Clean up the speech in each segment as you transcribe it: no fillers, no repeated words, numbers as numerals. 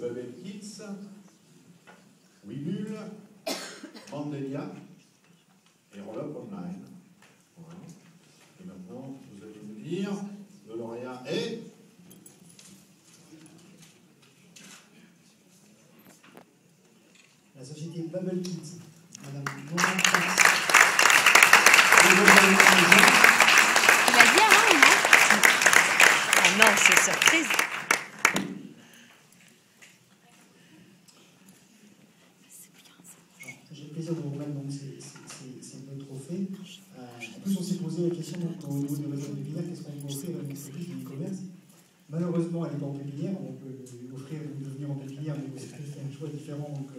Babel Kids, Webull, Mandelia et Roll-Up Online. Voilà. Et maintenant, vous allez me dire, le lauréat est... La société Babel Kids. Madame Il a dit avant, non? Oh non, c'est surprise. J'ai le plaisir de vous remettre donc ces deux trophées. En plus, on s'est posé la question donc, au niveau des réseaux pépinières, qu'est-ce qu'on peut offrir à une entreprise de e-commerce? Malheureusement, elle n'est pas en pépinière. On peut lui offrir de venir en pépinière, mais c'est un choix différent. Donc,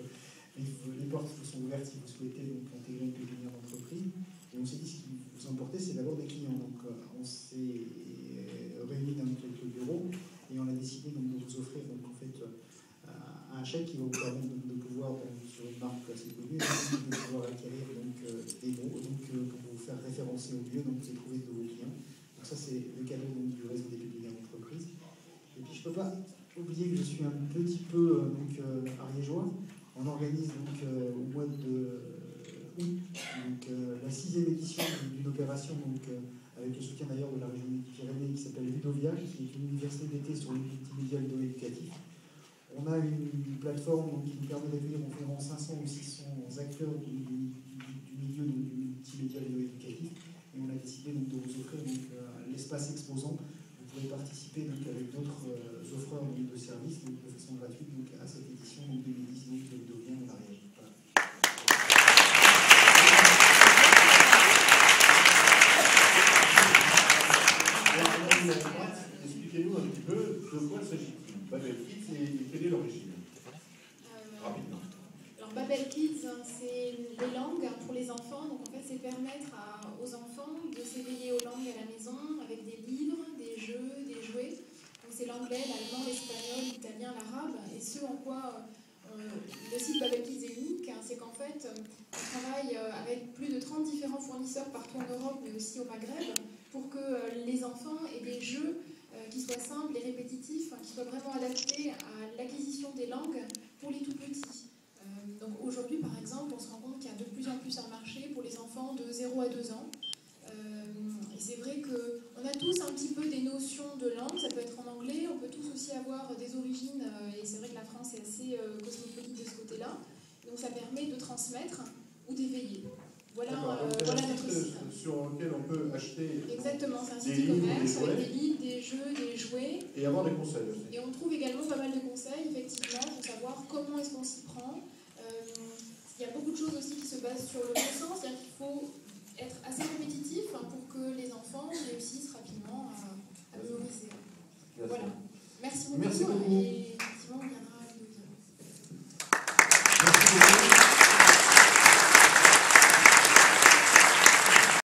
les portes vous sont ouvertes si vous souhaitez donc, intégrer une pépinière d'entreprise. Et on s'est dit, ce qui vous importait, c'est d'abord des clients. Donc, on s'est réunis dans quelques bureaux et on a décidé donc, de vous offrir donc, en fait, un chèque qui va vous permettre de pouvoir, sur une marque assez connue, de pouvoir acquérir donc, des mots pour vous faire référencer au lieu, donc vous trouver de vos clients. Donc ça, c'est le cadeau donc, du réseau des pépinières d'entreprise. Et puis, je ne peux pas oublier que je suis un petit peu ariégeois. On organise donc au mois de août la 6e édition d'une opération donc, avec le soutien d'ailleurs de la région des Pyrénées qui s'appelle Ludovia, qui est une université d'été sur le multimédia ludo-éducatif. On a une plateforme donc, qui nous permet d'accueillir environ 500 ou 600 acteurs du milieu donc, du multimédia ludo-éducatif. Et on a décidé donc, de vous offrir l'espace exposant. Vous pourrez participer donc, avec d'autres offreurs de services donc, de façon gratuite donc, à cette édition donc, 2010 donc, de Ludovia en Ariège. Voilà. Expliquez-nous un petit peu de quoi s'agit-il. Babel Kids et quelle est l'origine? Rapidement. Alors Babel Kids, c'est les langues pour les enfants. Donc en fait, c'est permettre aux enfants de s'éveiller aux langues à la maison avec des livres, des jeux, des jouets. Donc c'est l'anglais, l'allemand, l'espagnol, l'italien, l'arabe. Et ce en quoi le site Babel Kids est unique, c'est qu'en fait, on travaille avec plus de 30 différents fournisseurs partout en Europe, mais aussi au Maghreb, pour que les enfants aient des jeux qui soient simples et répétitifs, qui soient vraiment adaptés à l'acquisition des langues pour les tout petits. Donc aujourd'hui, par exemple, on se rend compte qu'il y a de plus en plus un marché pour les enfants de 0 à 2 ans. Et c'est vrai qu'on a tous un petit peu des notions de langue, ça peut être en anglais, on peut tous aussi avoir des origines, et c'est vrai que la France est assez cosmopolite de ce côté-là. Donc ça permet de transmettre ou d'éveiller. Voilà, voilà notre site. Sur lequel on peut acheter. Exactement, c'est un site e-commerce avec des livres, des jeux, des jouets. Et avoir des conseils aussi. Et on trouve également pas mal de conseils, effectivement, pour savoir comment est-ce qu'on s'y prend. Il y a beaucoup de choses aussi qui se basent sur le bon sens, c'est-à-dire qu'il faut être assez répétitif pour que les enfants réussissent rapidement à mémoriser. Voilà. Merci beaucoup. Merci beaucoup.